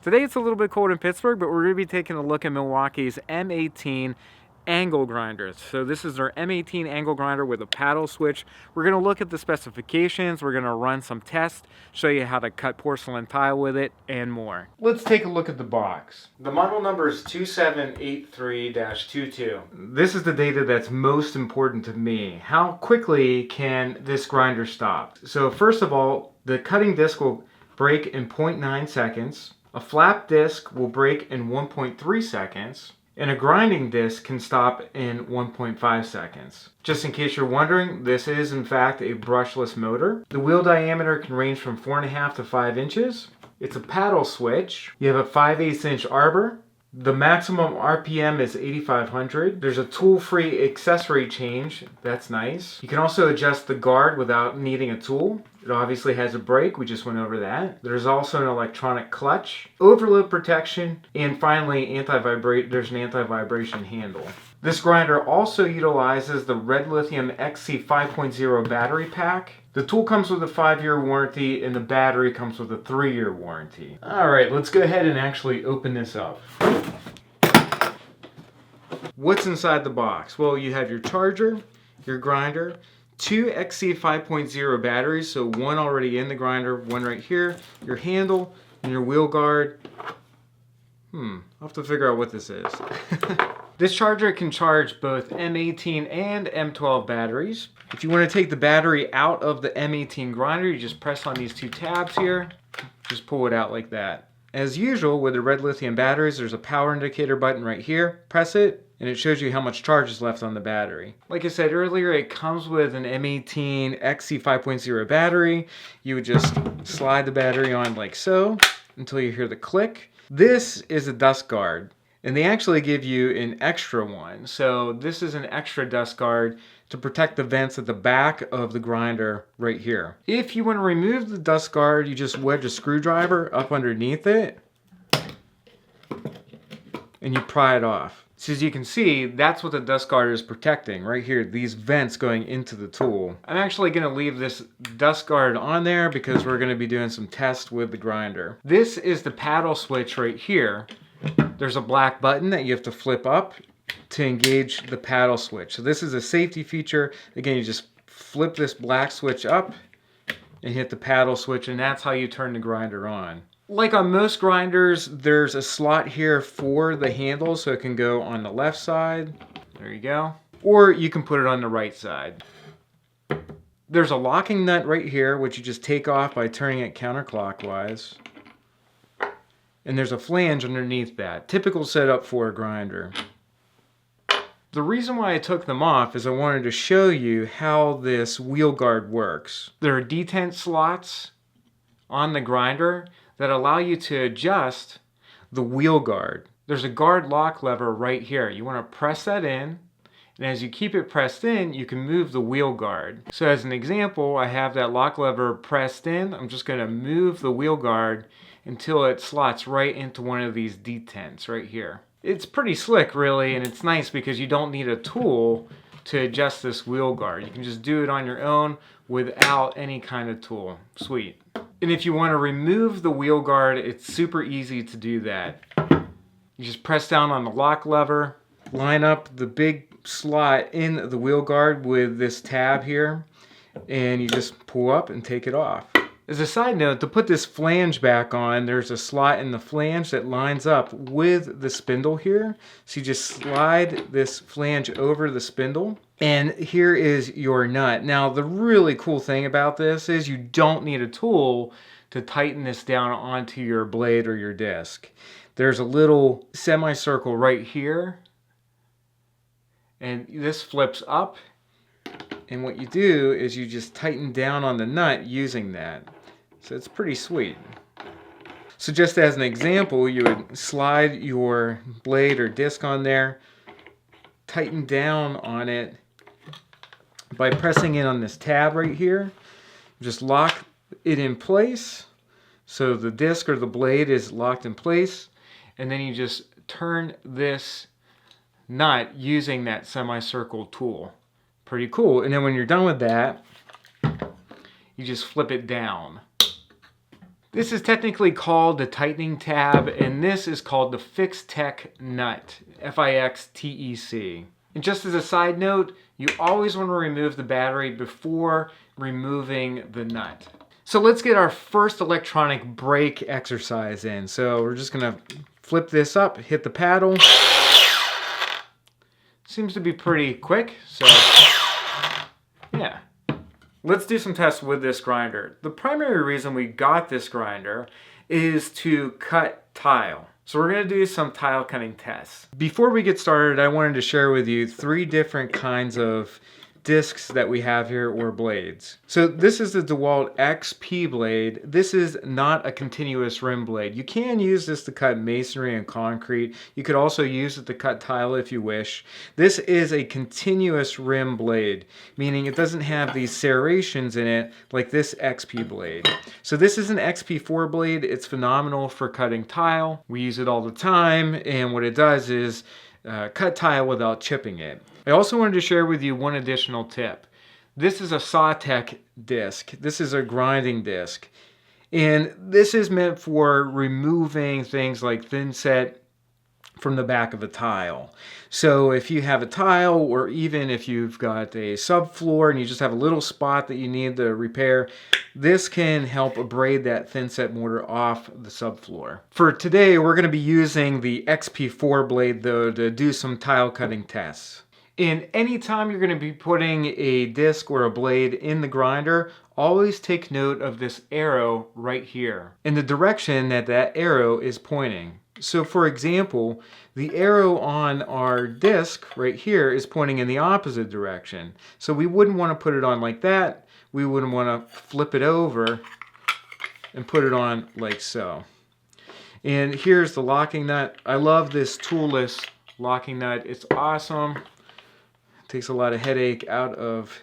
Today it's a little bit cold in Pittsburgh, but we're going to be taking a look at Milwaukee's M18 angle grinders. So this is our M18 angle grinder with a paddle switch. We're going to look at the specifications, we're going to run some tests, show you how to cut porcelain tile with it, and more. Let's take a look at the box. The model number is 2783-22. This is the data that's most important to me. How quickly can this grinder stop? So first of all, the cutting disc will break in 0.9 seconds. A flap disc will break in 1.3 seconds. And a grinding disc can stop in 1.5 seconds. Just in case you're wondering, this is in fact a brushless motor. The wheel diameter can range from 4.5 to 5 inches. It's a paddle switch. You have a 5/8 inch arbor. The maximum RPM is 8,500. There's a tool-free accessory change. That's nice. You can also adjust the guard without needing a tool. It obviously has a brake. We just went over that. There's also an electronic clutch, overload protection, and finally there's an anti-vibration handle. This grinder also utilizes the REDLITHIUM XC 5.0 battery pack. The tool comes with a 5-year warranty and the battery comes with a 3-year warranty. Alright, let's go ahead and actually open this up. What's inside the box? Well, you have your charger, your grinder, 2 XC 5.0 batteries, so one already in the grinder, one right here, your handle, and your wheel guard. I'll have to figure out what this is. This charger can charge both M18 and M12 batteries. If you want to take the battery out of the M18 grinder, you just press on these two tabs here, just pull it out like that. As usual with the REDLITHIUM batteries, there's a power indicator button right here. Press it, and it shows you how much charge is left on the battery. Like I said earlier, it comes with an M18 XC 5.0 battery. You would just slide the battery on like so until you hear the click. This is a dust guard, and they actually give you an extra one. So this is an extra dust guard to protect the vents at the back of the grinder right here. If you want to remove the dust guard, you just wedge a screwdriver up underneath it and you pry it off. So as you can see, that's what the dust guard is protecting right here, these vents going into the tool. I'm actually going to leave this dust guard on there because we're going to be doing some tests with the grinder. This is the paddle switch right here. There's a black button that you have to flip up to engage the paddle switch. So this is a safety feature. Again, you just flip this black switch up and hit the paddle switch, and that's how you turn the grinder on. Like on most grinders, there's a slot here for the handle, so it can go on the left side. There you go. Or you can put it on the right side. There's a locking nut right here, which you just take off by turning it counterclockwise. And there's a flange underneath that. Typical setup for a grinder. The reason why I took them off is I wanted to show you how this wheel guard works. There are detent slots on the grinder that allow you to adjust the wheel guard. There's a guard lock lever right here. You want to press that in, and as you keep it pressed in, you can move the wheel guard. So as an example, I have that lock lever pressed in. I'm just going to move the wheel guard until it slots right into one of these detents right here. It's pretty slick really, and it's nice because you don't need a tool to adjust this wheel guard. You can just do it on your own without any kind of tool. Sweet. And if you want to remove the wheel guard, it's super easy to do that. You just press down on the lock lever, line up the big slot in the wheel guard with this tab here, and you just pull up and take it off. As a side note, to put this flange back on, there's a slot in the flange that lines up with the spindle here. So you just slide this flange over the spindle, and here is your nut. Now, the really cool thing about this is you don't need a tool to tighten this down onto your blade or your disc. There's a little semicircle right here, and this flips up. And what you do is you just tighten down on the nut using that. So it's pretty sweet. So just as an example, you would slide your blade or disc on there, tighten down on it by pressing in on this tab right here. Just lock it in place so the disc or the blade is locked in place, and then you just turn this nut using that semicircle tool. Pretty cool. And then when you're done with that, you just flip it down. This is technically called the tightening tab, and this is called the Fix Tech nut, F-I-X-T-E-C. And just as a side note, you always want to remove the battery before removing the nut. So let's get our first electronic brake exercise in. So we're just gonna flip this up, hit the paddle. Seems to be pretty quick, so yeah. Let's do some tests with this grinder. The primary reason we got this grinder is to cut tile. So we're gonna do some tile cutting tests. Before we get started, I wanted to share with you 3 different kinds of discs that we have here, or blades. So this is the DeWalt XP blade. This is not a continuous rim blade. You can use this to cut masonry and concrete. You could also use it to cut tile if you wish. This is a continuous rim blade, meaning it doesn't have these serrations in it like this XP blade. So this is an XP4 blade. It's phenomenal for cutting tile. We use it all the time, and what it does is cut tile without chipping it. I also wanted to share with you one additional tip. This is a Sawtech disc. This is a grinding disc. And this is meant for removing things like thin set from the back of a tile. So if you have a tile, or even if you've got a subfloor and you just have a little spot that you need to repair, this can help abrade that thin set mortar off the subfloor. For today, we're going to be using the XP4 blade though to do some tile cutting tests. And anytime you're going to be putting a disc or a blade in the grinder, always take note of this arrow right here and the direction that that arrow is pointing. So for example, the arrow on our disc right here is pointing in the opposite direction. So we wouldn't want to put it on like that. We wouldn't want to flip it over and put it on like so. And here's the locking nut. I love this toolless locking nut. It's awesome. Takes a lot of headache out of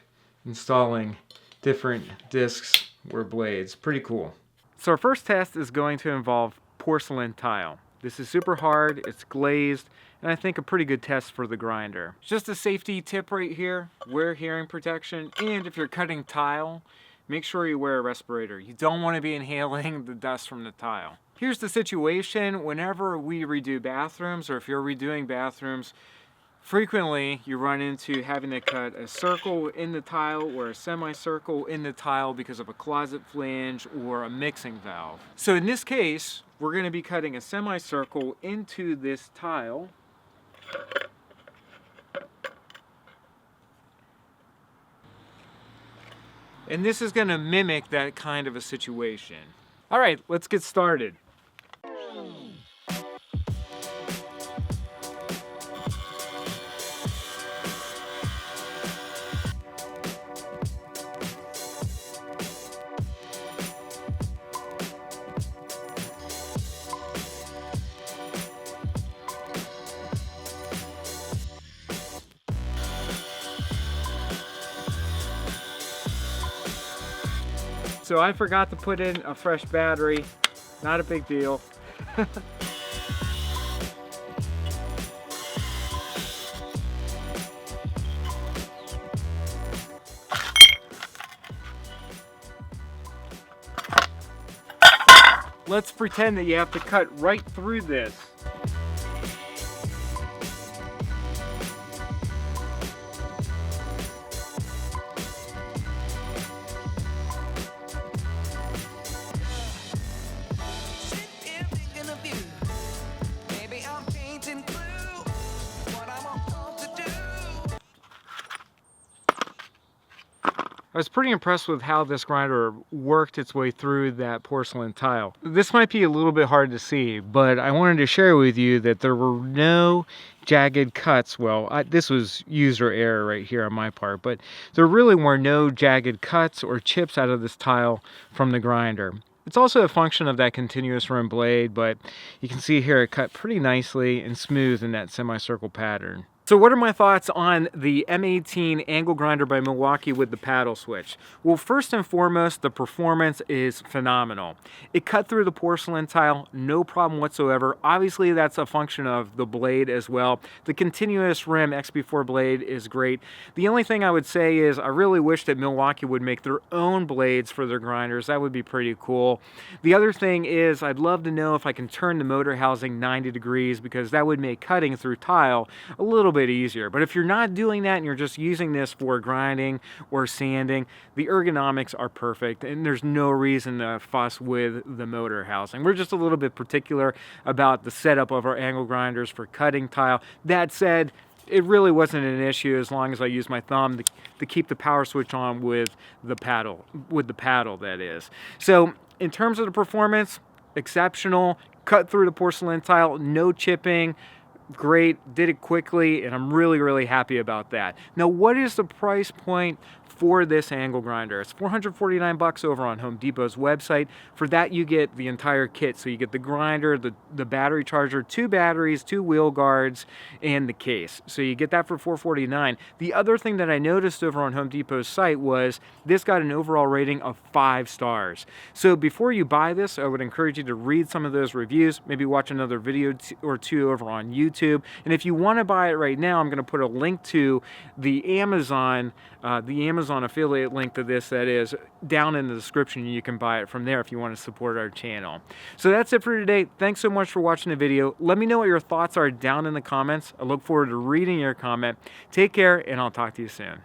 installing different discs or blades. Pretty cool. So our first test is going to involve porcelain tile. This is super hard, it's glazed, and I think a pretty good test for the grinder. Just a safety tip right here, wear hearing protection, and if you're cutting tile, make sure you wear a respirator. You don't want to be inhaling the dust from the tile. Here's the situation whenever we redo bathrooms, or if you're redoing bathrooms, frequently you run into having to cut a circle in the tile or a semicircle in the tile because of a closet flange or a mixing valve. So in this case, we're going to be cutting a semicircle into this tile. And this is going to mimic that kind of a situation. All right, let's get started. So I forgot to put in a fresh battery, not a big deal. Let's pretend that you have to cut right through this. I was pretty impressed with how this grinder worked its way through that porcelain tile. This might be a little bit hard to see, but I wanted to share with you that there were no jagged cuts. Well, this was user error right here on my part, but there really were no jagged cuts or chips out of this tile from the grinder. It's also a function of that continuous rim blade, but you can see here it cut pretty nicely and smooth in that semicircle pattern. So what are my thoughts on the M18 angle grinder by Milwaukee with the paddle switch? Well, first and foremost, the performance is phenomenal. It cut through the porcelain tile, no problem whatsoever. Obviously, that's a function of the blade as well. The continuous rim XP4 blade is great. The only thing I would say is I really wish that Milwaukee would make their own blades for their grinders. That would be pretty cool. The other thing is I'd love to know if I can turn the motor housing 90 degrees, because that would make cutting through tile a little bit easier. But if you're not doing that and you're just using this for grinding or sanding, the ergonomics are perfect and there's no reason to fuss with the motor housing. We're just a little bit particular about the setup of our angle grinders for cutting tile. That said, it really wasn't an issue as long as I used my thumb to keep the power switch on with the paddle, that is. So in terms of the performance, exceptional. Cut through the porcelain tile, no chipping. Great, did it quickly, and I'm really happy about that. Now, what is the price point for this angle grinder? It's $449 over on Home Depot's website. For that, you get the entire kit. So you get the grinder, the battery charger, 2 batteries, 2 wheel guards, and the case. So you get that for $449. The other thing that I noticed over on Home Depot's site was this got an overall rating of 5 stars. So before you buy this, I would encourage you to read some of those reviews, maybe watch another video or two over on YouTube. And if you want to buy it right now, I'm going to put a link to the Amazon affiliate link to this, that is, down in the description. You can buy it from there if you want to support our channel. So that's it for today. Thanks so much for watching the video. Let me know what your thoughts are down in the comments. I look forward to reading your comment. Take care, and I'll talk to you soon.